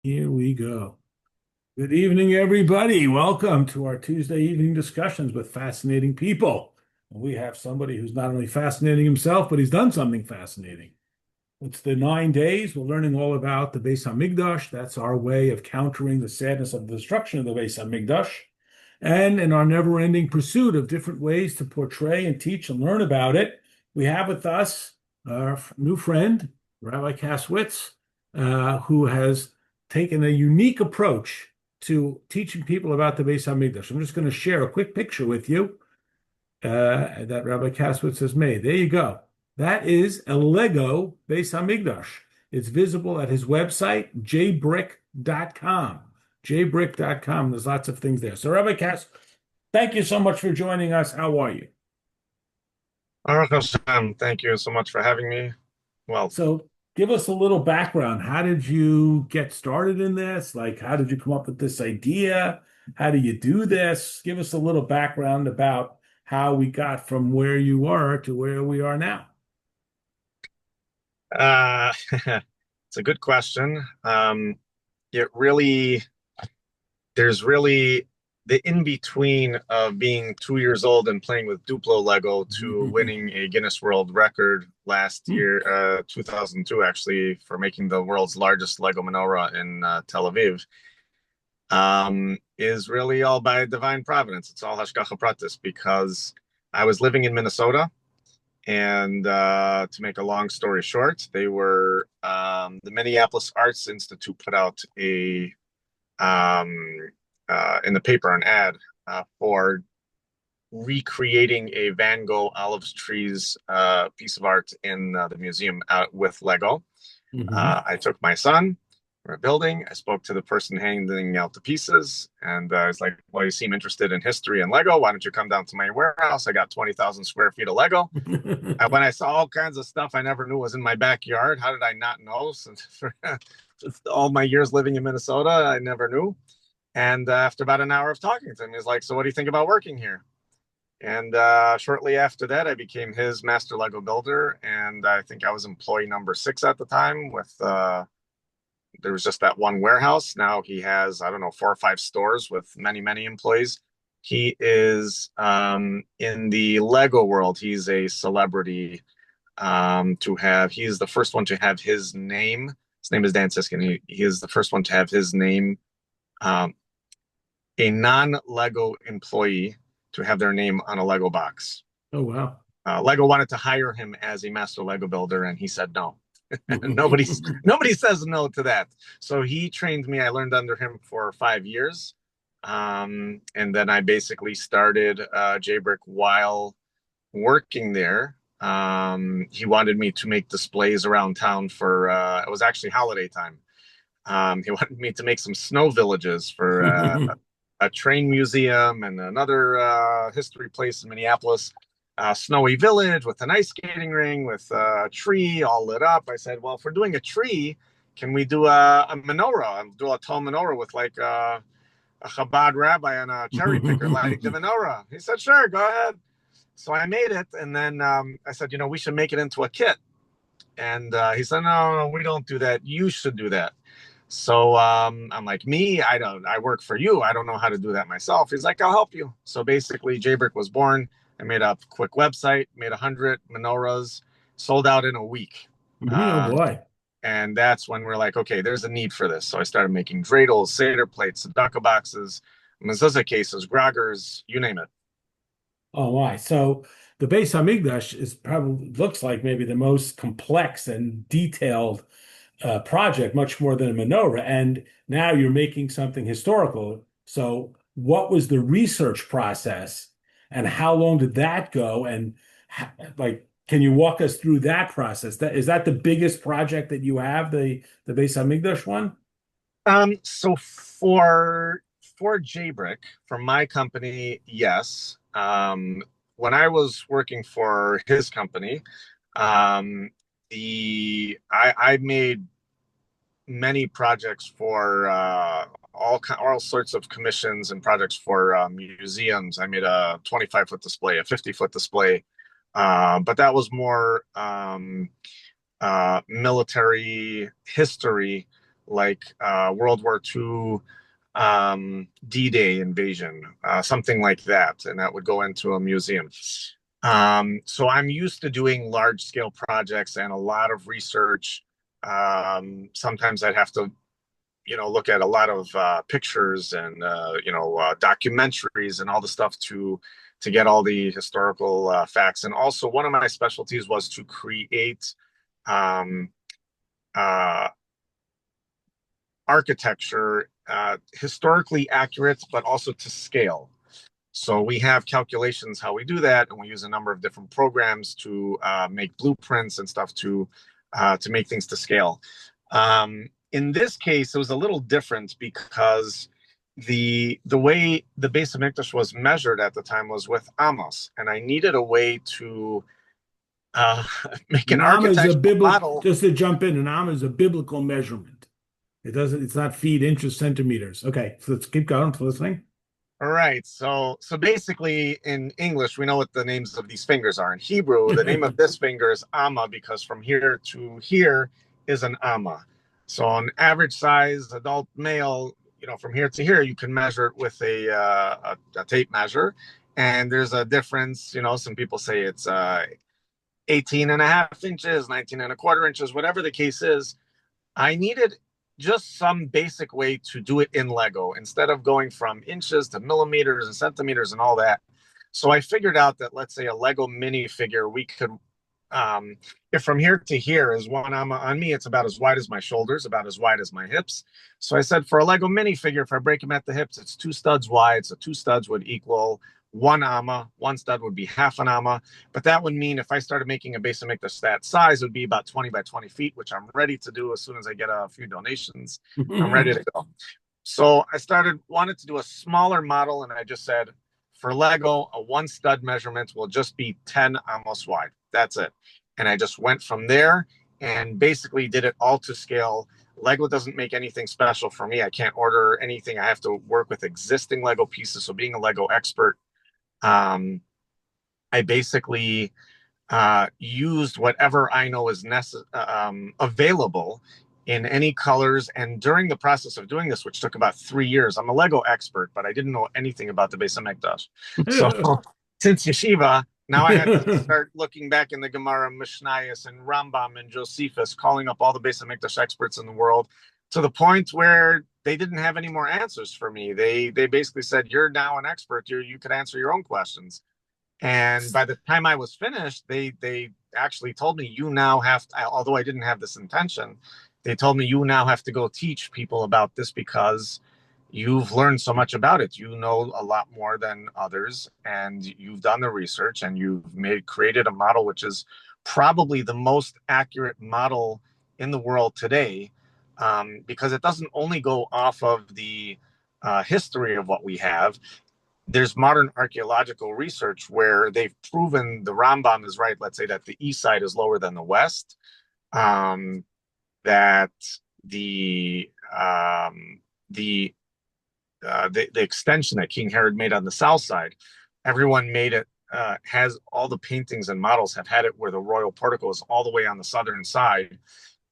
Here we go. Good evening, everybody. Welcome to our Tuesday evening discussions with fascinating people. We have somebody who's not only fascinating himself, but he's done something fascinating. It's the 9 days. We're learning all about the Bais Hamikdash. That's our way of countering the sadness of the destruction of the Bais Hamikdash. And in our never-ending pursuit of different ways to portray and teach and learn about it, we have with us our new friend, Rabbi Kaswitz, who has taken a unique approach to teaching people about the Beis Hamikdash. I'm just going to share a quick picture with you that Rabbi Kaswitz has made. There you go. That is a Lego Beis Hamikdash. It's visible at his website, jbrick.com. Jbrick.com. There's lots of things there. So, Rabbi Kass, thank you so much for joining us. How are you? Baruch Hashem, thank you so much for having me. Well, So give us a little background. How did you get started in this? Like, how did you come up with this idea? How do you do this? Give us a little background about how we got from where you were to where we are now. it's a good question. It really, there's really the in between of being 2 years old and playing with Duplo Lego to winning a Guinness World Record last year, 2002, actually, for making the world's largest Lego menorah in Tel Aviv. Is really all by divine providence. It's all hashgacha pratis because I was living in Minnesota, and to make a long story short, they were the Minneapolis Arts Institute put out a in the paper an ad for recreating a Van Gogh olive trees piece of art in the museum with Lego. Mhm. I took my son. We're building. I spoke to the person handing out the pieces, and I was like, "Well, you seem interested in history and Lego. Why don't you come down to my warehouse? I got 20,000 square feet of Lego." And when I saw all kinds of stuff I never knew was in my backyard, how did I not know? Since for all my years living in Minnesota, I never knew. And after about an hour of talking to him, he's like, "So, what do you think about working here?" And shortly after that, I became his master Lego builder, and I think I was employee number 6 at the time. With there was just that one warehouse. Now he has, I don't know, 4 or 5 stores with many, many employees. He is in the Lego world. He's a celebrity to have. He is the first one to have his name. His name is Dan Siskin. He is the first one to have his name, um, a non-Lego employee, to have their name on a Lego box. Oh, wow. Lego wanted to hire him as a master Lego builder, and he said no. Nobody says no to that. So he trained me. I learned under him for 5 years, and then I basically started Jbrick while working there. He wanted me to make displays around town for it was actually holiday time. He wanted me to make some snow villages for a train museum and another history place in Minneapolis, snowy village with an ice skating ring with a tree all lit up. I said, well, if we're doing a tree, can we do a menorah? Do a tall menorah with like a Chabad rabbi and a cherry picker lighting the menorah? He said, sure, go ahead. So I made it, and then I said, we should make it into a kit. And he said, no, no, we don't do that. You should do that. So I'm like, me, I don't, I work for you. I don't know how to do that myself. He's like, I'll help you. So basically, Jbrick was born. I made a quick website, made 100 menorahs, sold out in a week. Oh, Uh, boy. and that's when we're like, okay, there's a need for this. So I started making dreidels, Seder plates, tzedakah boxes, mezuzah cases, groggers, you name it. Oh, my. So the Beis Hamikdash is probably looks like maybe the most complex and detailed project, much more than a menorah. And now you're making something historical. So, what was the research process, and how long did that go? And like, can you walk us through that process? That is that the biggest project that you have, the Beis Hamikdash one? So for Jbrick, for my company, yes. When I was working for his company, um, I made many projects for all sorts of commissions and projects for museums. I made a 25-foot display, a 50-foot display, but that was more military history. like World War II, D-Day invasion, something like that, and that would go into a museum. So I'm used to doing large scale projects and a lot of research. Sometimes I'd have to, look at a lot of pictures and documentaries and all the stuff to get all the historical facts. And also, one of my specialties was to create um, uh, architecture historically accurate, but also to scale. So we have calculations how we do that, and we use a number of different programs to make blueprints and stuff to make things to scale. In this case, it was a little different because the way the Bais Hamikdash was measured at the time was with amos, and I needed a way to uh, make an An amma is a architectural biblical, model. just to jump in, an amma is a biblical measurement. It's not feet, inches, centimeters. Okay, so let's keep going. Listening. All right. So basically in English, we know what the names of these fingers are. In Hebrew, the name of this finger is amma because from here to here is an amma. So an average size adult male, from here to here, you can measure it with a tape measure. And there's a difference, some people say it's 18 and a half inches, 19 and a quarter inches, whatever the case is. I needed just some basic way to do it in Lego instead of going from inches to millimeters and centimeters and all that. So I figured out that, let's say, a Lego minifigure, we could, if from here to here is one amma on me, it's about as wide as my shoulders, about as wide as my hips. So I said, for a Lego minifigure, if I break them at the hips, it's 2 studs wide. So 2 studs would equal one amma. 1 stud would be half an amma. But that would mean if I started making a Bais Hamikdash that size, it would be about 20 by 20 feet, which I'm ready to do as soon as I get a few donations. I'm ready to go. So I wanted to do a smaller model, and I just said, for Lego, a 1 stud measurement will just be 10 amos wide. That's it. And I just went from there and basically did it all to scale. Lego doesn't make anything special for me. I can't order anything. I have to work with existing Lego pieces. So being a Lego expert, I basically used whatever I know is available in any colors. And during the process of doing this, which took about 3 years, I'm a Lego expert, but I didn't know anything about the Bais Hamikdash. So since yeshiva, now I had to start looking back in the Gemara, Mishnayos, and Rambam and Josephus, calling up all the Bais Hamikdash experts in the world, to the point where they didn't have any more answers for me. They basically said, "You're now an expert. You could answer your own questions." And by the time I was finished, they actually told me, you now have to, although I didn't have this intention, they told me, you now have to go teach people about this because you've learned so much about it. You know a lot more than others, and you've done the research, and you've created a model which is probably the most accurate model in the world today, because it doesn't only go off of the history of what we have. There's modern archaeological research where they've proven the Rambam is right. Let's say that the east side is lower than the west. That the extension that King Herod made on the south side, everyone made it, has all the paintings and models have had it where the royal portico is all the way on the southern side.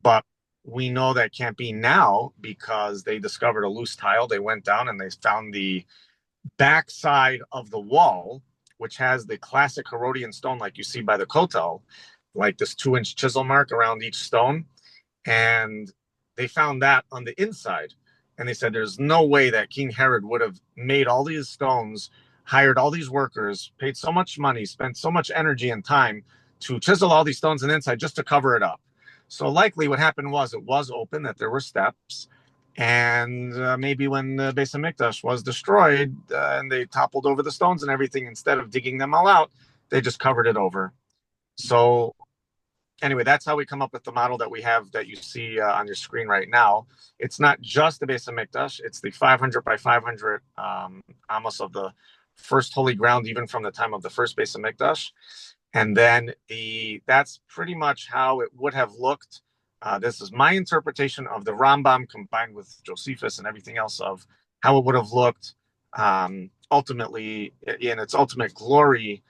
But we know that can't be now because they discovered a loose tile. They went down and they found the backside of the wall, which has the classic Herodian stone like you see by the Kotel, like this 2-inch chisel mark around each stone. And they found that on the inside. And they said there's no way that King Herod would have made all these stones, hired all these workers, paid so much money, spent so much energy and time to chisel all these stones on the inside just to cover it up. So likely what happened was it was open, that there were steps. And maybe when the Bais Hamikdash was destroyed and they toppled over the stones and everything, instead of digging them all out, they just covered it over. So anyway, that's how we come up with the model that we have that you see on your screen right now. It's not just the Bais Hamikdash. It's the 500 by 500 amos of the first holy ground, even from the time of the first Bais Hamikdash. And then that's pretty much how it would have looked. This is my interpretation of the Rambam combined with Josephus and everything else of how it would have looked ultimately in its ultimate glory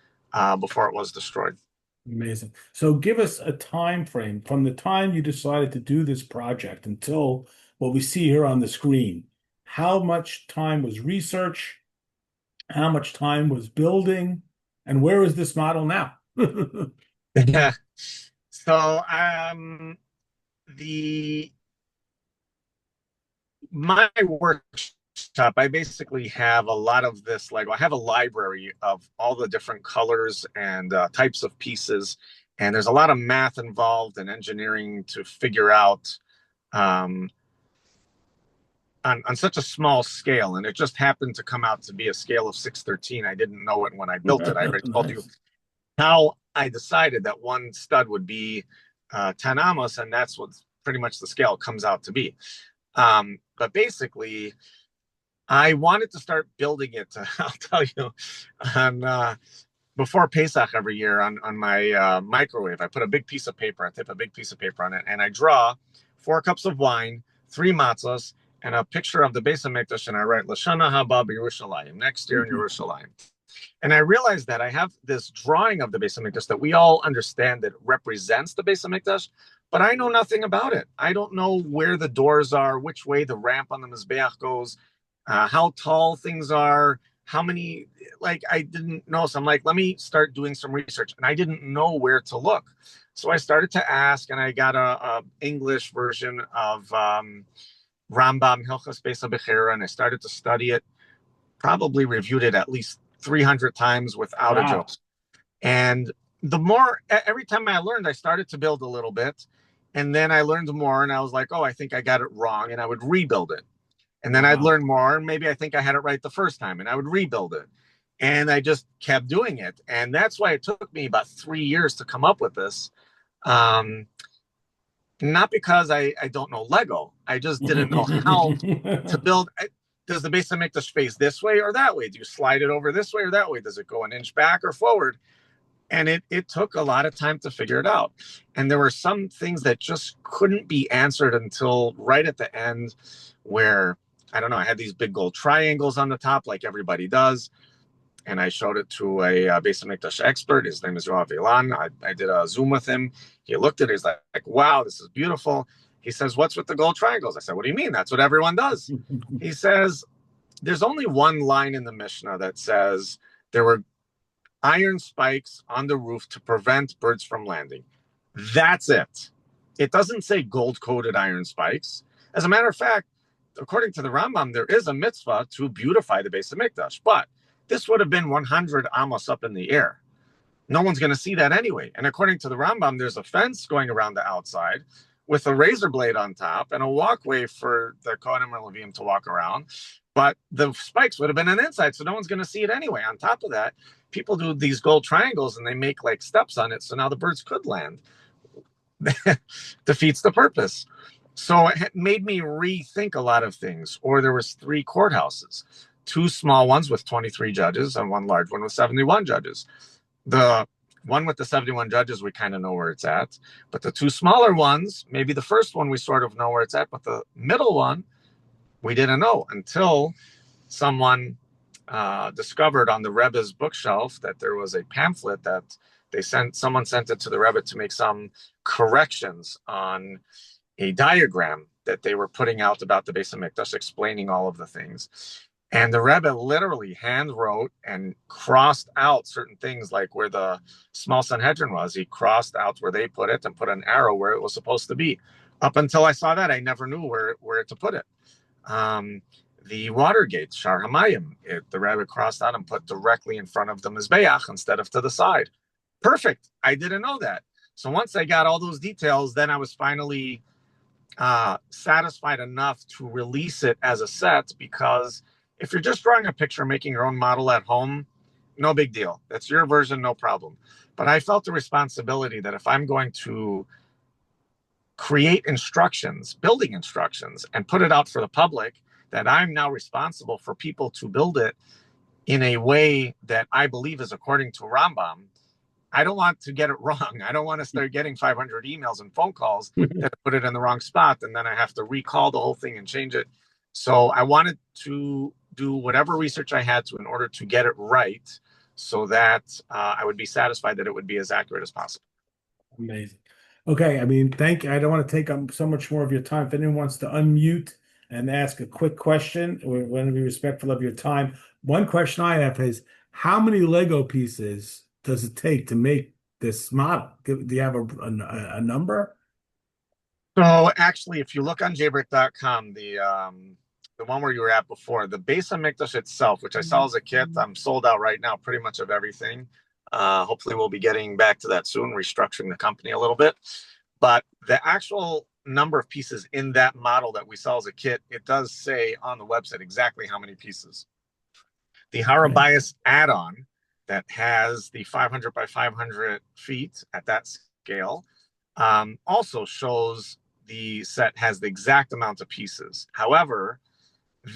before it was destroyed. Amazing. So give us a time frame from the time you decided to do this project until what we see here on the screen. How much time was research? How much time was building? And where is this model now? Yeah. So the my workshop, I basically have a lot of this. Like, I have a library of all the different colors and types of pieces, and there's a lot of math involved and engineering to figure out um, on such a small scale. And it just happened to come out to be a scale of 613. I didn't know it when I built it. I already told you Nice. how I decided that one stud would be 10 amos, and that's what pretty much the scale comes out to be. But basically, I wanted to start building it. I'll tell you, on before Pesach every year on my microwave, I put a big piece of paper. I tip a big piece of paper on it, and I draw 4 cups of wine, 3 matzahs, and a picture of the Beis Hamikdash, and I write Lashana Haba Yerushalayim, next year in Yerushalayim. And I realized that I have this drawing of the Beis Hamikdash that we all understand that represents the Beis Hamikdash, but I know nothing about it. I don't know where the doors are, which way the ramp on the Mizbeach goes, how tall things are, how many, like, I didn't know. So I'm like, let me start doing some research. And I didn't know where to look. So I started to ask, and I got a English version of Rambam Hilchos Beis HaBechira, and I started to study it, probably reviewed it at least 300 times without a joke. Wow. And the more, every time I learned, I started to build a little bit. And then I learned more, and I was like, oh, I think I got it wrong. And I would rebuild it. And then I'd Wow. learn more, and maybe I think I had it right the first time, and I would rebuild it. And I just kept doing it. And that's why it took me about 3 years to come up with this. Um, Not because I don't know Lego. I just didn't know how to build. Does the base make the space this way or that way? Do you slide it over this way or that way? Does it go an inch back or forward? And it took a lot of time to figure it out. And there were some things that just couldn't be answered until right at the end, where, I don't know, I had these big gold triangles on the top like everybody does. And I showed it to a Beis Hamikdash expert. His name is Yoav Ilan. I did a Zoom with him. He looked at it. He's like, wow, this is beautiful. He says, what's with the gold triangles? I said, what do you mean? That's what everyone does. He says, there's only one line in the Mishnah that says there were iron spikes on the roof to prevent birds from landing. That's it. It doesn't say gold-coated iron spikes. As a matter of fact, according to the Rambam, there is a mitzvah to beautify the Beis Hamikdash, but this would have been 100 amos up in the air. No one's going to see that anyway. And according to the Rambam, there's a fence going around the outside with a razor blade on top and a walkway for the Kohanim and Levim to walk around. But the spikes would have been on the inside, so no one's going to see it anyway. On top of that, people do these gold triangles and they make like steps on it, so now the birds could land. Defeats the purpose. So it made me rethink a lot of things. Or there was 3 courthouses, 2 small ones with 23 judges and 1 large one with 71 judges. The one with the 71 judges, we kind of know where it's at. But the 2 smaller ones, maybe the first one we sort of know where it's at, but the middle one, we didn't know until someone discovered on the Rebbe's bookshelf that there was a pamphlet that someone sent it to the Rebbe to make some corrections on a diagram that they were putting out about the Beis Hamikdash, explaining all of the things. And the Rebbe literally hand wrote and crossed out certain things, like where the small Sanhedrin was. He crossed out where they put it and put an arrow where it was supposed to be. Up until I saw that, I never knew where to put it. The Watergate, Shar Hamayim, the Rebbe crossed out and put directly in front of the Mizbeach instead of to the side. Perfect. I didn't know that. So once I got all those details, then I was finally satisfied enough to release it as a set, because if you're just drawing a picture, making your own model at home, no big deal. That's your version, no problem. But I felt the responsibility that if I'm going to create instructions, building instructions, and put it out for the public, that I'm now responsible for people to build it in a way that I believe is according to Rambam. I don't want to get it wrong. I don't want to start getting 500 emails and phone calls that put it in the wrong spot, and then I have to recall the whole thing and change it. So I wanted to do whatever research I had to in order to get it right, so that I would be satisfied that it would be as accurate as possible. Amazing. Okay, I mean, thank you. I don't want to take up so much more of your time. If anyone wants to unmute and ask a quick question, we want to be respectful of your time. One question I have is, how many Lego pieces does it take to make this model? Do you have a number? So actually, if you look on jbrick.com, the one where you were at before, the base of Hamikdash itself, which I saw as a kit, I'm sold out right now, pretty much of everything. Hopefully, we'll be getting back to that soon, restructuring the company a little bit. But the actual number of pieces in that model that we sell as a kit, it does say on the website exactly how many pieces. The Okay. Bais add-on that has the 500 by 500 feet at that scale also shows the set has the exact amount of pieces. However,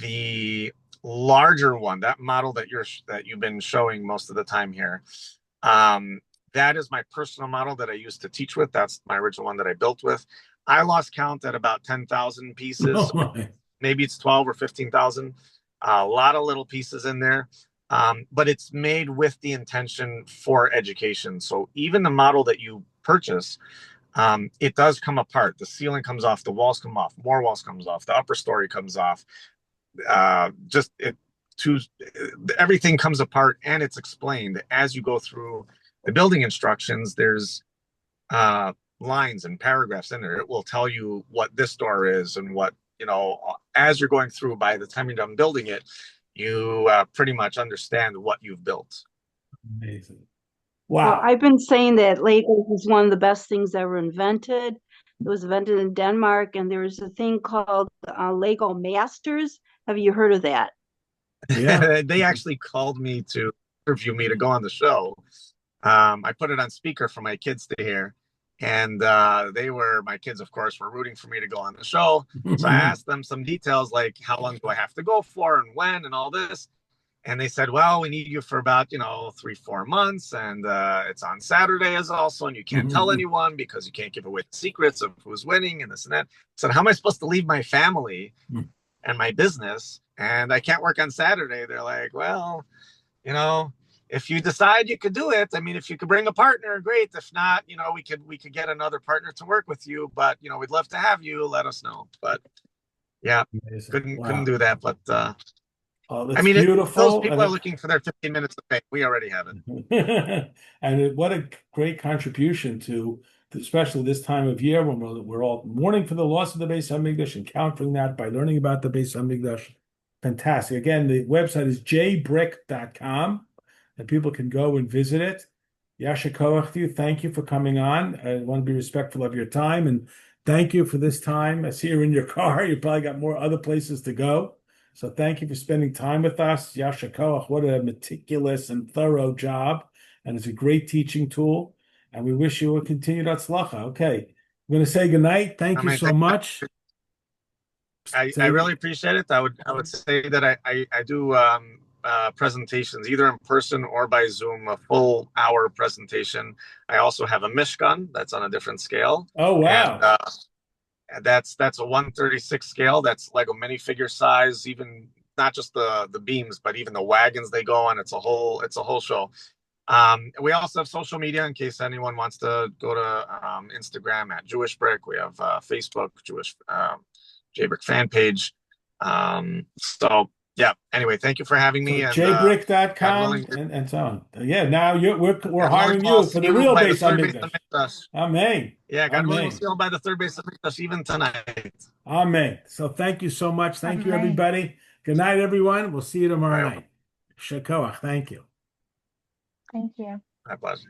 the larger one, that model that you've been showing most of the time here, um, that is my personal model that I used to teach with. That's my original one that I built with. I lost count at about 10,000 pieces. Oh my. Maybe it's 12 or 15,000. A lot of little pieces in there. But it's made with the intention for education. So even the model that you purchase, it does come apart. The ceiling comes off, the walls come off, more walls comes off, the upper story comes off. Just it to everything comes apart, and it's explained as you go through the building instructions. There's lines and paragraphs in there. It will tell you what this door is and what, as you're going through. By the time you're done building it, you pretty much understand what you've built. Amazing. Well, Wow. I've been saying that Legos is one of the best things ever invented. It was invented in Denmark, and there was a thing called Lego Masters. Have you heard of that? Yeah. They actually called me to interview me to go on the show. I put it on speaker for my kids to hear. And my kids, of course, were rooting for me to go on the show. So I asked them some details like how long do I have to go for and when and all this. And they said, well, we need you for about, 3-4 months. And it's on Saturdays also. And you can't tell anyone because you can't give away the secrets of who's winning and this and that. So how am I supposed to leave my family and my business? And I can't work on Saturday. They're like, well, you know, if you decide you could do it, I mean, if you could bring a partner, great. If not, we could get another partner to work with you. But we'd love to have you. Let us know. But yeah, Amazing. couldn't Wow. do that. But Oh, I that's mean, those beautiful. people are looking for their 15 minutes of fame. We already have it. What a great contribution especially this time of year when we're all mourning for the loss of the Bais Hamikdash and countering that by learning about the Bais Hamikdash. Fantastic. Again, the website is jbrick.com, and people can go and visit it. Yasha Koach to you. Thank you for coming on. I want to be respectful of your time, and thank you for this time. I see you're in your car. You probably got more other places to go. So thank you for spending time with us. Yasha Koach, what a meticulous and thorough job. And it's a great teaching tool. And we wish you a continued atzlacha. Okay. I'm going to say goodnight. Thank I you mean, so much. I really appreciate it. I would say that I do presentations either in person or by Zoom, a full hour presentation. I also have a Mishkan that's on a different scale, Oh, and wow. that's a 136 scale. That's Lego minifigure size. Even not just the beams, but even the wagons they go on. It's a whole show. We also have social media in case anyone wants to go to Instagram at Jbrick. We have Facebook Jewish Jbrick fan page. So yeah. Anyway, thank you for having So me, and God jbrick.com willing, and so on. Yeah, now we're God willing, hiring I'll you for see the you real by the Bais third base of Hamikdash. Mikdash. Amen. Yeah, God willing, we'll see Amen. you by the third base of Mikdash even tonight. Amen. So thank you so much. Thank you, Amen. everybody. Good night, everyone. We'll see you tomorrow All right, night. Shakoach. Thank you. Thank you. my pleasure.